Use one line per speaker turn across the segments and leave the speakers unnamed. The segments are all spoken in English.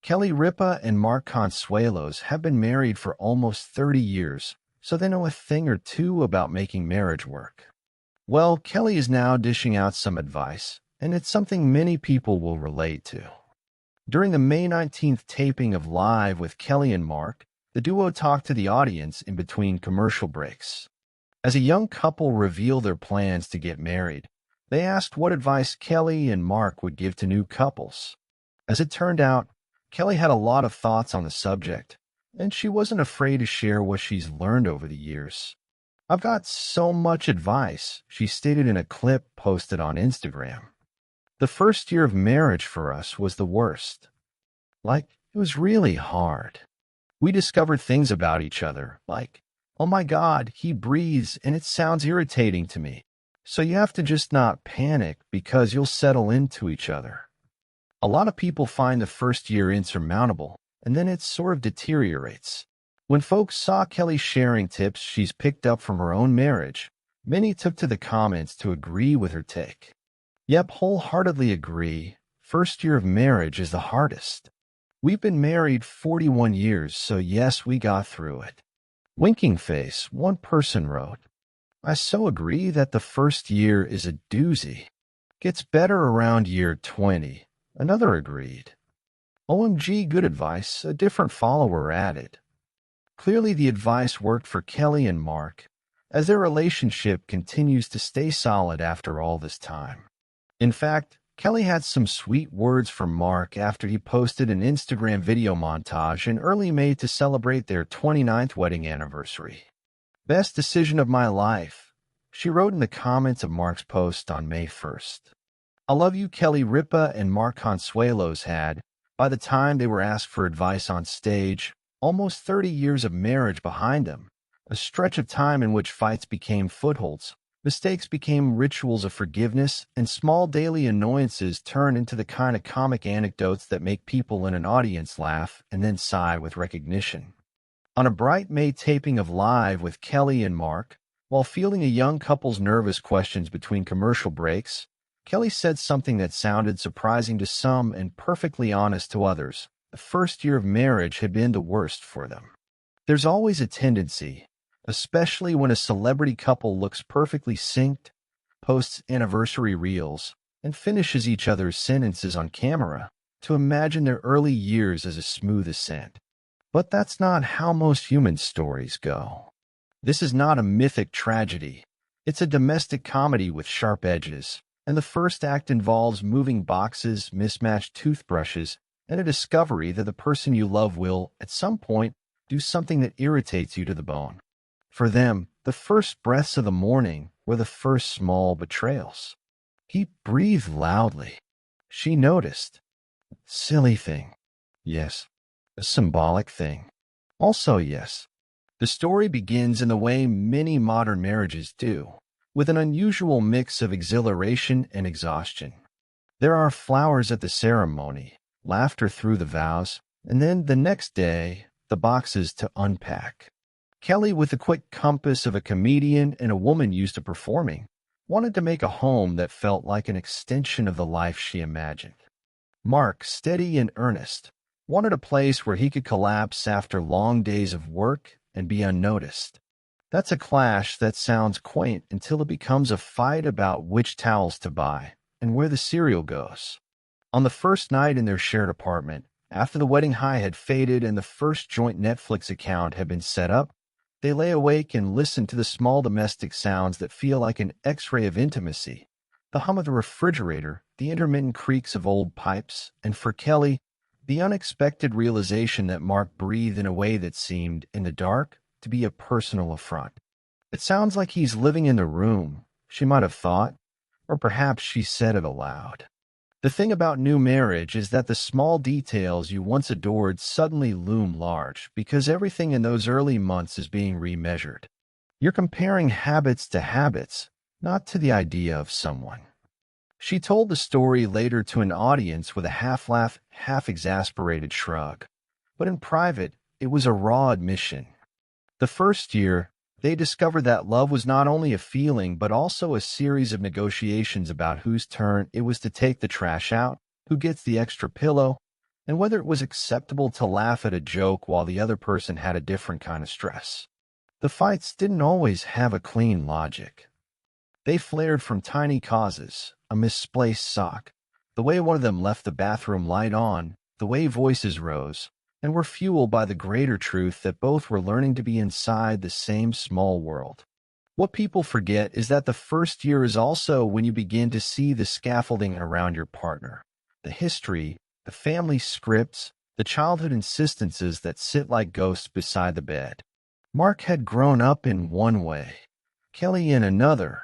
Ripa and Mark Consuelos have been married for almost 30 years, so they know a thing or two about making marriage work. Well, Kelly is now dishing out some advice, and it's something many people will relate to. During the May 19th taping of Live with Kelly and Mark, the duo talked to the audience in between commercial breaks. As a young couple reveal their plans to get married, they asked what advice Kelly and Mark would give to new couples. As it turned out, Kelly had a lot of thoughts on the subject, and she wasn't afraid to share what she's learned over the years. "I've got so much advice," she stated in a clip posted on Instagram. "The first year of marriage for us was the worst. It was really hard. We discovered things about each other, like, oh my God, he breathes and it sounds irritating to me. So you have to just not panic because you'll settle into each other. A lot of people find the first year insurmountable, and then it sort of deteriorates." When folks saw Kelly sharing tips she's picked up from her own marriage, many took to the comments to agree with her take. "Yep, wholeheartedly agree. First year of marriage is the hardest. We've been married 41 years, so yes, we got through it." Winking face, one person wrote, "I so agree that the first year is a doozy. Gets better around year 20. Another agreed. "OMG, good advice," a different follower added. Clearly, the advice worked for Kelly and Mark, as their relationship continues to stay solid after all this time. In fact, Kelly had some sweet words from Mark after he posted an Instagram video montage in early May to celebrate their 29th wedding anniversary. "Best decision of my life," she wrote in the comments of Mark's post on May 1st. "I love you," Kelly Ripa and Mark Consuelos had, by the time they were asked for advice on stage, almost 30 years of marriage behind them, a stretch of time in which fights became footholds, mistakes became rituals of forgiveness, and small daily annoyances turned into the kind of comic anecdotes that make people in an audience laugh and then sigh with recognition. On a bright May taping of Live with Kelly and Mark, while fielding a young couple's nervous questions between commercial breaks, Kelly said something that sounded surprising to some and perfectly honest to others. The first year of marriage had been the worst for them. There's always a tendency, especially when a celebrity couple looks perfectly synced, posts anniversary reels, and finishes each other's sentences on camera, to imagine their early years as a smooth ascent. But that's not how most human stories go. This is not a mythic tragedy. It's a domestic comedy with sharp edges, and the first act involves moving boxes, mismatched toothbrushes, and a discovery that the person you love will, at some point, do something that irritates you to the bone. For them, the first breaths of the morning were the first small betrayals. He breathed loudly. She noticed. Silly thing. Yes. A symbolic thing. Also, yes. The story begins in the way many modern marriages do, with an unusual mix of exhilaration and exhaustion. There are flowers at the ceremony, laughter through the vows, and then the next day, the boxes to unpack. Kelly, with the quick compass of a comedian and a woman used to performing, wanted to make a home that felt like an extension of the life she imagined. Mark, steady and earnest, wanted a place where he could collapse after long days of work and be unnoticed. That's a clash that sounds quaint until it becomes a fight about which towels to buy and where the cereal goes. On the first night in their shared apartment, after the wedding high had faded and the first joint Netflix account had been set up, they lay awake and listen to the small domestic sounds that feel like an X-ray of intimacy, the hum of the refrigerator, the intermittent creaks of old pipes, and for Kelly, the unexpected realization that Mark breathed in a way that seemed, in the dark, to be a personal affront. It sounds like he's living in the room, she might have thought, or perhaps she said it aloud. The thing about new marriage is that the small details you once adored suddenly loom large because everything in those early months is being remeasured. You're comparing habits to habits, not to the idea of someone. She told the story later to an audience with a half-laugh, half-exasperated shrug. But in private, it was a raw admission. The first year, they discovered that love was not only a feeling but also a series of negotiations about whose turn it was to take the trash out, who gets the extra pillow, and whether it was acceptable to laugh at a joke while the other person had a different kind of stress. The fights didn't always have a clean logic. They flared from tiny causes: a misplaced sock, the way one of them left the bathroom light on, the way voices rose, and were fueled by the greater truth that both were learning to be inside the same small world. What people forget is that the first year is also when you begin to see the scaffolding around your partner, the history, the family scripts, the childhood insistences that sit like ghosts beside the bed. Mark had grown up in one way, Kelly in another.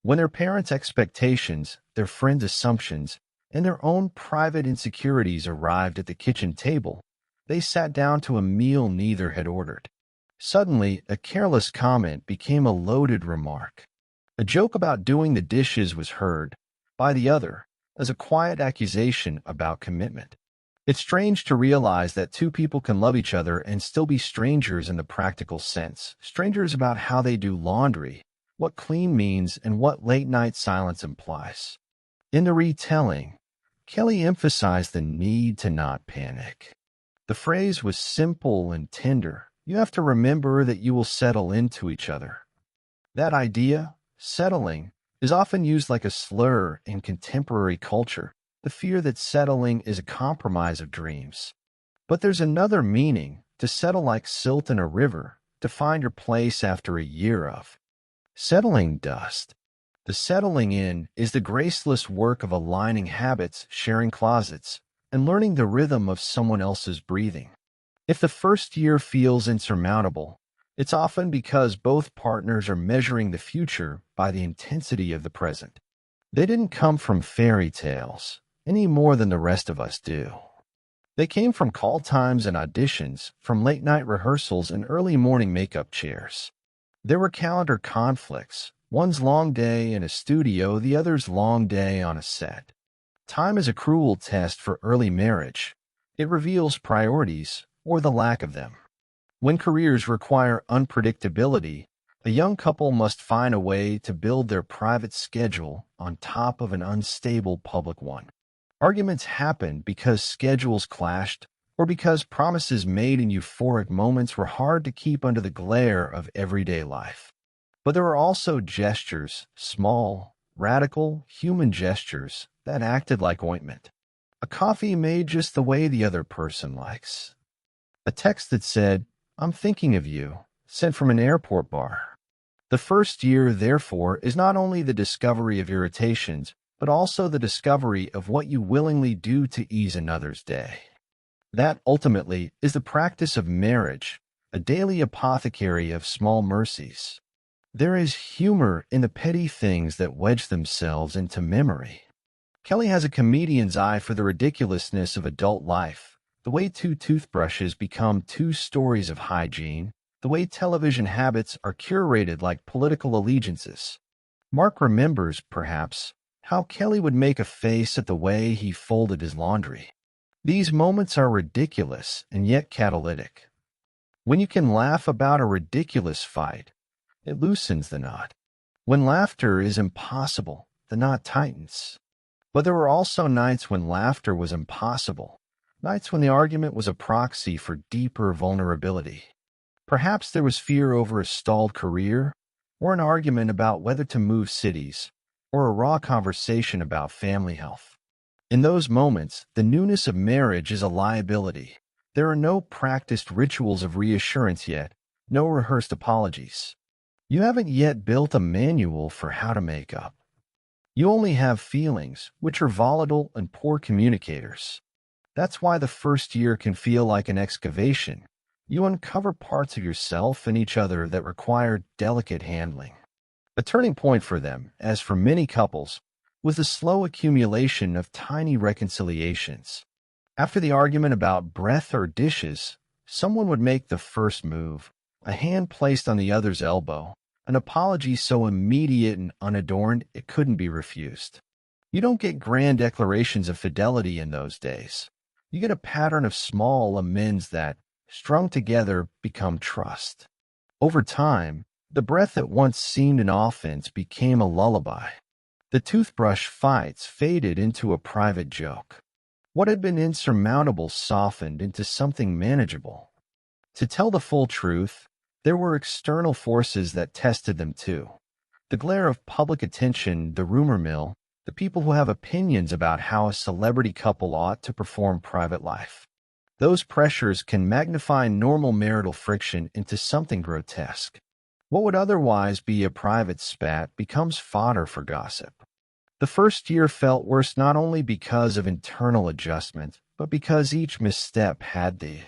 When their parents' expectations, their friends' assumptions, and their own private insecurities arrived at the kitchen table, they sat down to a meal neither had ordered. Suddenly, a careless comment became a loaded remark. A joke about doing the dishes was heard by the other as a quiet accusation about commitment. It's strange to realize that two people can love each other and still be strangers in the practical sense, strangers about how they do laundry, what clean means, and what late-night silence implies. In the retelling, Kelly emphasized the need to not panic. The phrase was simple and tender. You have to remember that you will settle into each other. That idea, settling, is often used like a slur in contemporary culture, the fear that settling is a compromise of dreams. But there's another meaning: to settle like silt in a river, to find your place after a year of settling dust. The settling in is the graceless work of aligning habits, sharing closets, and learning the rhythm of someone else's breathing. If the first year feels insurmountable, it's often because both partners are measuring the future by the intensity of the present. They didn't come from fairy tales, any more than the rest of us do. They came from call times and auditions, from late-night rehearsals and early morning makeup chairs. There were calendar conflicts, one's long day in a studio, the other's long day on a set. Time is a cruel test for early marriage. It reveals priorities, or the lack of them. When careers require unpredictability, a young couple must find a way to build their private schedule on top of an unstable public one. Arguments happen because schedules clashed, or because promises made in euphoric moments were hard to keep under the glare of everyday life. But there are also gestures, small, radical, human gestures, that acted like ointment. A coffee made just the way the other person likes. A text that said, "I'm thinking of you," sent from an airport bar. The first year, therefore, is not only the discovery of irritations, but also the discovery of what you willingly do to ease another's day. That, ultimately, is the practice of marriage, a daily apothecary of small mercies. There is humor in the petty things that wedge themselves into memory. Kelly has a comedian's eye for the ridiculousness of adult life. The way two toothbrushes become two stories of hygiene, the way television habits are curated like political allegiances. Mark remembers, perhaps, how Kelly would make a face at the way he folded his laundry. These moments are ridiculous and yet catalytic. When you can laugh about a ridiculous fight, it loosens the knot. When laughter is impossible, the knot tightens. But there were also nights when laughter was impossible. Nights when the argument was a proxy for deeper vulnerability. Perhaps there was fear over a stalled career, or an argument about whether to move cities, or a raw conversation about family health. In those moments, the newness of marriage is a liability. There are no practiced rituals of reassurance yet, no rehearsed apologies. You haven't yet built a manual for how to make up. You only have feelings, which are volatile and poor communicators. That's why the first year can feel like an excavation. You uncover parts of yourself and each other that require delicate handling. A turning point for them, as for many couples, was the slow accumulation of tiny reconciliations. After the argument about breath or dishes, someone would make the first move, a hand placed on the other's elbow, an apology so immediate and unadorned it couldn't be refused. You don't get grand declarations of fidelity in those days. You get a pattern of small amends that, strung together, become trust. Over time, the breath that once seemed an offense became a lullaby. The toothbrush fights faded into a private joke. What had been insurmountable softened into something manageable. To tell the full truth, there were external forces that tested them too. The glare of public attention, the rumor mill, the people who have opinions about how a celebrity couple ought to perform private life. Those pressures can magnify normal marital friction into something grotesque. What would otherwise be a private spat becomes fodder for gossip. The first year felt worse not only because of internal adjustment, but because each misstep had the